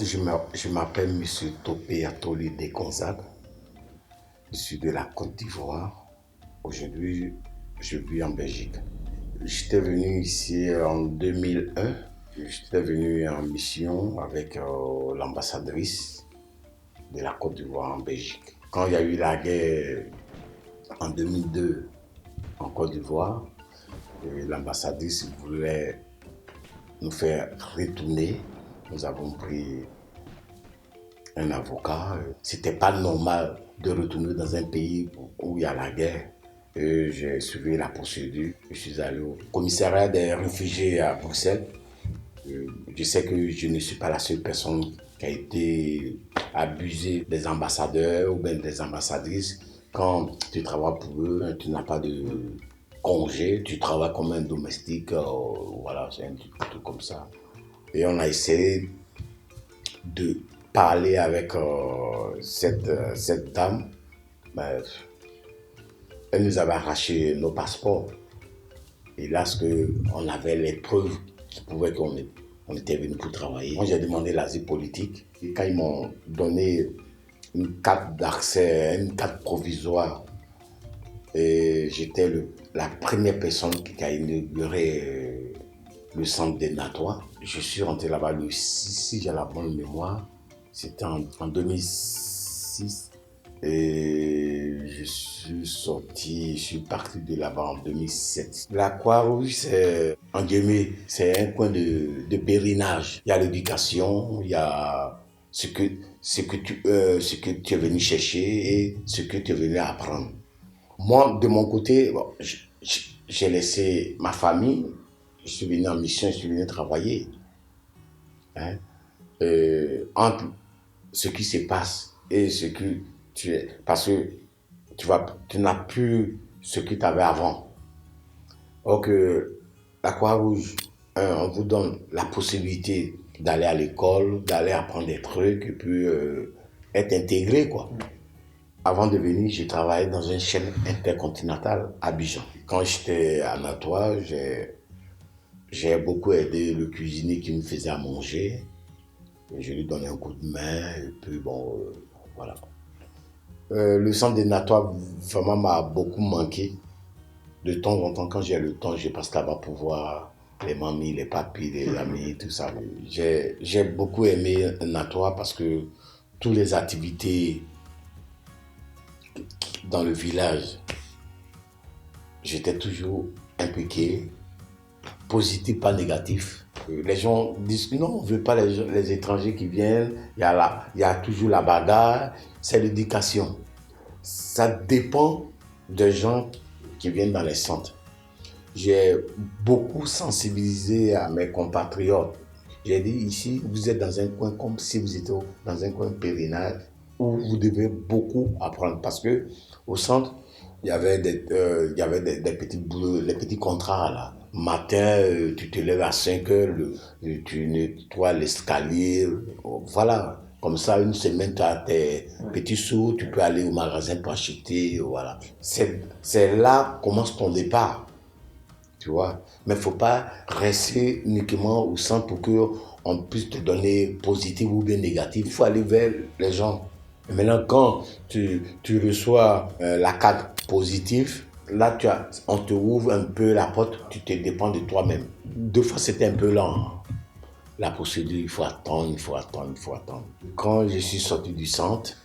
présente, je m'appelle M. Topé Atoli Dekonzad. Je suis de la Côte d'Ivoire. Aujourd'hui, je vis en Belgique. J'étais venu ici en 2001. J'étais venu en mission avec l'ambassadrice de la Côte d'Ivoire en Belgique. Quand il y a eu la guerre en 2002 en Côte d'Ivoire, l'ambassadrice voulait nous faire retourner. Nous avons pris un avocat. C'était pas normal de retourner dans un pays où il y a la guerre. J'ai suivi la procédure. Je suis allé au commissariat des réfugiés à Bruxelles. Je sais que je ne suis pas la seule personne qui a été abusée des ambassadeurs ou bien des ambassadrices. Quand tu travailles pour eux, tu n'as pas de congé, tu travailles comme un domestique, voilà, c'est un truc comme ça. Et on a essayé de parler avec cette dame. Ben, elle nous avait arraché nos passeports. Et là, on avait les preuves qui prouvaient qu'on était venu pour travailler. Moi, j'ai demandé l'asile politique. Et quand ils m'ont donné une carte d'accès, une carte provisoire, et j'étais la première personne qui a inauguré le centre des Natois. Je suis rentré là-bas le 6, si j'ai la bonne mémoire. C'était en 2006. Et je suis parti de là-bas en 2007. La Croix-Rouge, c'est un coin de pèlerinage. Il y a l'éducation, il y a ce que tu es venu chercher et ce que tu es venu apprendre. Moi, de mon côté, bon, j'ai laissé ma famille. Je suis venu en mission, je suis venu travailler. Hein? Entre ce qui se passe et ce que tu es. Parce que tu n'as plus ce que tu avais avant. Donc, la Croix-Rouge, on vous donne la possibilité d'aller à l'école, d'aller apprendre des trucs et puis être intégré, quoi. Avant de venir, j'ai travaillé dans une chaîne intercontinentale à Abidjan. Quand j'étais à Natois, j'ai beaucoup aidé le cuisinier qui me faisait à manger. Je lui donnais un coup de main et puis bon, voilà. Le centre des Natois vraiment m'a beaucoup manqué. De temps en temps, quand j'ai le temps, je passe là-bas pour voir les mamies, les papis, les amis, tout ça. J'ai beaucoup aimé Natois parce que toutes les activités dans le village, j'étais toujours impliqué, positif, pas négatif. Les gens disent que non, on ne veut pas les étrangers qui viennent, il y a toujours la bagarre, c'est l'éducation. Ça dépend des gens qui viennent dans les centres. J'ai beaucoup sensibilisé à mes compatriotes. J'ai dit ici, vous êtes dans un coin comme si vous étiez dans un coin pèlerinage où vous devez beaucoup apprendre parce que au centre, il y avait des petits boulots, les petits contrats là. Matin, tu te lèves à 5 heures, tu nettoies l'escalier, voilà. Comme ça, une semaine, tu as tes petits sous, tu peux aller au magasin pour acheter, voilà. C'est là commence ton départ, tu vois. Mais il ne faut pas rester uniquement au centre pour qu'on puisse te donner positif ou bien négatif. Il faut aller vers les gens. Et maintenant, quand tu reçois la carte positive, là, on te ouvre un peu la porte, tu te dépends de toi-même. Deux fois, c'était un peu lent. La procédure, il faut attendre. Quand je suis sorti du centre,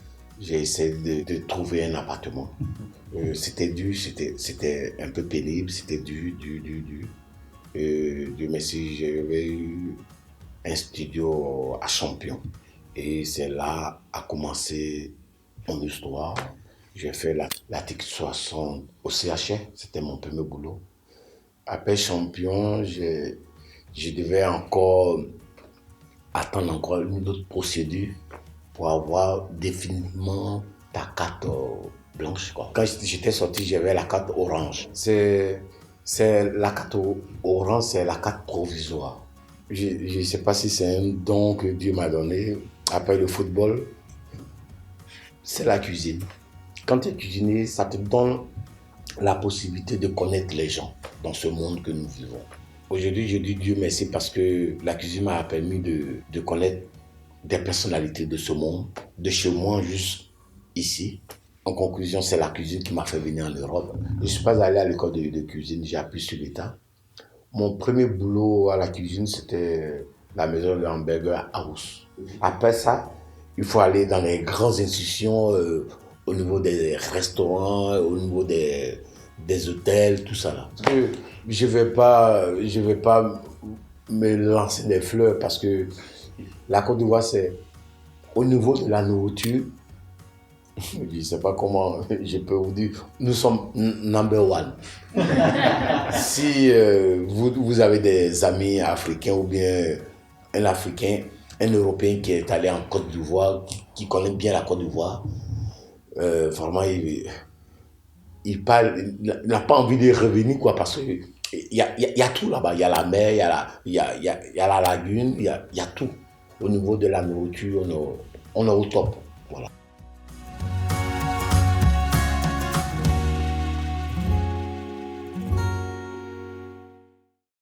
j'ai essayé de trouver un appartement. C'était dur, c'était un peu pénible, c'était dur. Dieu merci, j'avais eu un studio à Champion. Et c'est là a commencé mon histoire. J'ai fait l'article 60 au CHR, c'était mon premier boulot. Après Champion, je devais attendre encore une autre procédure pour avoir définitivement ta carte blanche, quoi. Quand j'étais sorti, j'avais la carte orange. C'est la carte orange, c'est la carte provisoire. Je ne sais pas si c'est un don que Dieu m'a donné. Après le football, c'est la cuisine. Quand tu es cuisinier, ça te donne la possibilité de connaître les gens dans ce monde que nous vivons. Aujourd'hui, je dis Dieu merci parce que la cuisine m'a permis de connaître des personnalités de ce monde, de chez moi juste ici. En conclusion, c'est la cuisine qui m'a fait venir en Europe. Je ne suis pas allé à l'école de cuisine, j'ai appris sur l'État. Mon premier boulot à la cuisine, c'était la maison de hamburger House. Après ça, il faut aller dans les grandes institutions, au niveau des restaurants, au niveau des hôtels, tout ça là. Je vais pas me lancer des fleurs parce que la Côte d'Ivoire, c'est au niveau de la nourriture, je ne sais pas comment je peux vous dire, nous sommes number one. Si vous avez des amis africains ou bien un Africain, un Européen qui est allé en Côte d'Ivoire, qui connaît bien la Côte d'Ivoire, vraiment, il parle, il n'a pas envie de revenir, quoi, parce que il y a tout là-bas. Il y a la mer, il y a la lagune, il y a tout. Au niveau de la nourriture, on est au top. Voilà.